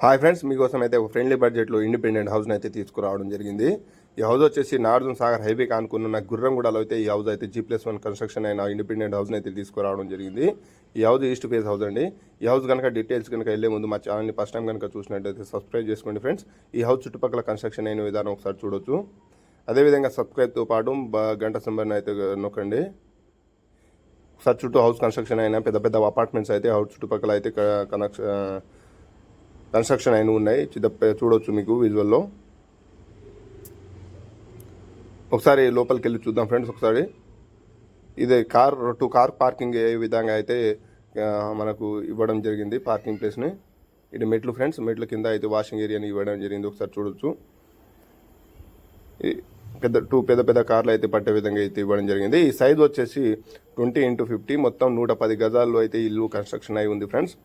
Hi friends, మీకోసం అయితే ఒక ఫ్రెండ్లీ బడ్జెట్లో ఇండిపెండెంట్ హౌస్ని అయితే తీసుకురావడం జరిగింది. ఈ హౌస్ వచ్చేసి నాగార్జున సాగర్ హైవే కానుకున్న గుర్రంగూడలో అయితే ఈ హౌస్ అయితే G+1 కన్స్ట్రక్షన్ అయిన ఇండిపెండెంట్ హౌస్ని అయితే తీసుకురావడం జరిగింది. ఈ హౌస్ ఈస్ట్ ఫేస్ హౌస్ అండి. ఈ హౌస్ కనుక డీటెయిల్స్ కనుక వెళ్ళే ముందు మా ఛానల్ని ఫస్ట్ టైం కనుక చూసినట్టయితే సబ్స్క్రైబ్ చేసుకోండి ఫ్రెండ్స్. ఈ హౌస్ చుట్టుపక్కల కన్స్ట్రక్షన్ అయిన విధానం ఒకసారి చూడొచ్చు. అదేవిధంగా సబ్స్క్రైబ్తో పాటు గంట సింబల్ని అయితే నొక్కండి. ఒకసారి చుట్టూ హౌస్ కన్స్ట్రక్షన్ అయిన పెద్ద పెద్ద అపార్ట్మెంట్స్ అయితే హౌస్ చుట్టుపక్కల అయితే కన్స్ట్రక్షన్ అయిన ఉన్నాయి. చూడవచ్చు మీకు విజువల్లో. ఒకసారి లోపలికి వెళ్ళి చూద్దాం ఫ్రెండ్స్. ఒకసారి ఇది కార్ పార్కింగ్ ఏ విధంగా అయితే మనకు ఇవ్వడం జరిగింది పార్కింగ్ ప్లేస్ని. ఇది మెట్లు ఫ్రెండ్స్, మెట్ల కింద అయితే వాషింగ్ ఏరియాని ఇవ్వడం జరిగింది. ఒకసారి చూడొచ్చు. పెద్ద పెద్ద కార్లు అయితే పట్టే విధంగా అయితే ఇవ్వడం జరిగింది. ఈ సైజ్ వచ్చేసి 20x50, మొత్తం 110 గజాల్లో అయితే ఇల్లు కన్స్ట్రక్షన్ అయి ఉంది ఫ్రెండ్స్.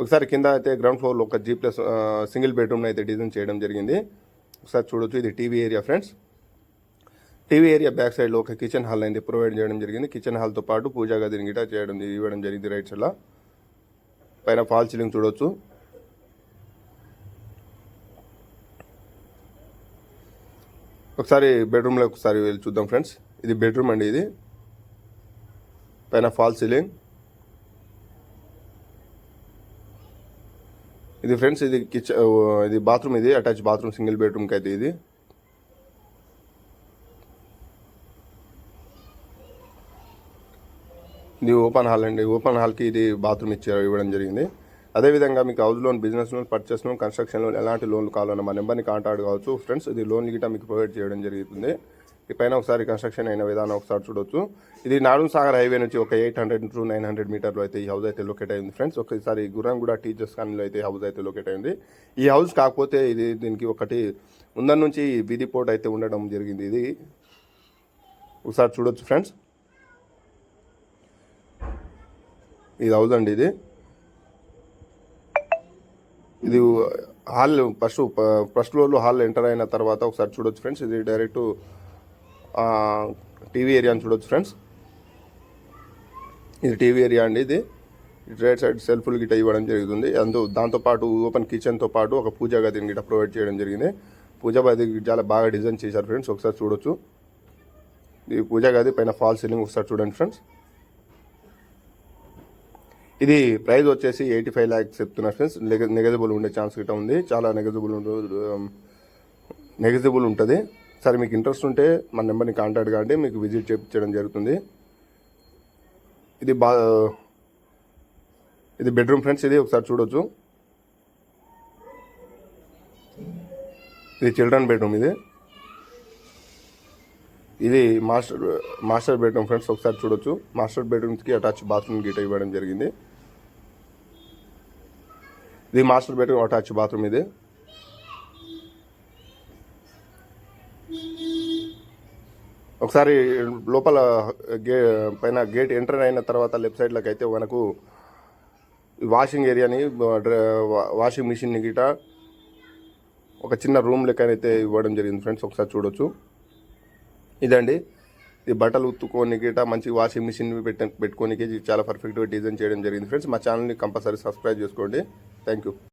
ఒకసారి కింద అయితే గ్రౌండ్ ఫ్లోర్లో ఒక G+ సింగిల్ బెడ్రూమ్ని అయితే డిజైన్ చేయడం జరిగింది. ఒకసారి చూడొచ్చు. ఇది TV area friends. TV area back సైడ్లో ఒక కిచెన్ హాల్ అయితే ప్రొవైడ్ చేయడం జరిగింది. కిచెన్ హాల్తో పాటు పూజా గదిని గిట ఇవ్వడం జరిగింది. రైట్ సైడ్లో పైన ఫాల్ సీలింగ్ చూడొచ్చు. ఒకసారి బెడ్రూమ్లో ఒకసారి వెళ్ళి చూద్దాం ఫ్రెండ్స్. ఇది బెడ్రూమ్ అండి. ఇది పైన ఫాల్ సీలింగ్. ఇది ఫ్రెండ్స్, ఇది ఇది బాత్రూమ్. ఇది అటాచ్ బాత్రూమ్ సింగిల్ బెడ్రూమ్కి అయితే ఇది ఓపెన్ హాల్ అండి. ఓపెన్ హాల్కి ఇది బాత్రూమ్ ఇవ్వడం జరిగింది. అదేవిధంగా మీకు house loan, business loan, purchase loan, construction loan ఎలాంటి లోన్లు కావాలన్నా మా నెంబర్ని కాంటాక్ట్ కావచ్చు ఫ్రెండ్స్. ఇది లోన్ గిట్ట మీకు ప్రొవైడ్ చేయడం జరుగుతుంది. ఈ పైన ఒకసారి కన్స్ట్రక్షన్ అయిన విధానం ఒకసారి చూడొచ్చు. ఇది నాగార్జున సాగర్ హైవే నుంచి ఒక 800 to 900 మీటర్లో అయితే ఈ హౌస్ అయితే లొకేట్ అయింది ఫ్రెండ్స్. ఒకసారి గుర్రంగూడ టీచర్స్ కాలనీలో అయితే హౌస్ అయితే లొకేట్ అయింది. ఈ హౌస్ కాకపోతే దీనికి ఒకటి ముందర నుంచి వీధి పోర్ట్ అయితే ఉండడం జరిగింది. ఇది ఒకసారి చూడొచ్చు ఫ్రెండ్స్. ఇది హౌస్ అండి. ఇది హాల్ ఫస్ట్ ఫ్లోర్లో హాల్ ఎంటర్ అయిన తర్వాత ఒకసారి చూడొచ్చు ఫ్రెండ్స్. ఇది డైరెక్ట్ టీవీ ఏరియా అని చూడొచ్చు ఫ్రెండ్స్. ఇది టీవీ ఏరియా అండి. ఇది రైట్ సైడ్ సెల్ఫ్లు గిట్ట ఇవ్వడం జరుగుతుంది. దాంతోపాటు ఓపెన్ కిచెన్తో పాటు ఒక పూజా గదిని గిట్ట ప్రొవైడ్ చేయడం జరిగింది. పూజా గది చాలా బాగా డిజైన్ చేశారు ఫ్రెండ్స్. ఒకసారి చూడొచ్చు. ఈ పూజా గది పైన ఫాల్ సీలింగ్ ఒకసారి చూడండి ఫ్రెండ్స్. ఇది ప్రైస్ వచ్చేసి 85 lakhs చెప్తున్నారు ఫ్రెండ్స్. నెగజిబుల్ ఉండే ఛాన్స్ గిట్ట ఉంది. చాలా నెగజిబుల్ ఉంటుంది. సరే, మీకు ఇంట్రెస్ట్ ఉంటే మన నెంబర్ని కాంటాక్ట్ కాండి, మీకు విజిట్ చేయించడం జరుగుతుంది. ఇది బెడ్రూమ్ ఫ్రెండ్స్. ఇది ఒకసారి చూడొచ్చు. ఇది చిల్డ్రన్ బెడ్రూమ్. ఇది మాస్టర్ బెడ్రూమ్ ఫ్రెండ్స్. ఒకసారి చూడొచ్చు. మాస్టర్ బెడ్రూమ్స్కి అటాచ్ బాత్రూమ్ గిట్ట ఇవ్వడం జరిగింది. ఇది మాస్టర్ బెడ్రూమ్ అటాచ్ బాత్రూమ్. ఇది ఒకసారి లోపల పైన గేట్ ఎంటర్ అయిన తర్వాత లెఫ్ట్ సైడ్లోకి అయితే మనకు వాషింగ్ ఏరియాని, వాషింగ్ మిషన్ని గిట ఒక చిన్న రూమ్ లెక్క అయితే ఇవ్వడం జరిగింది ఫ్రెండ్స్. ఒకసారి చూడొచ్చు. ఇదండి. ఈ బట్టలు ఉత్తుకోని గిట మంచి వాషింగ్ మిషన్ పెట్టుకోనికి చాలా పర్ఫెక్ట్గా డిజైన్ చేయడం జరిగింది ఫ్రెండ్స్. మా ఛానల్ని కంపల్సరీ సబ్స్క్రైబ్ చేసుకోండి. Thank you.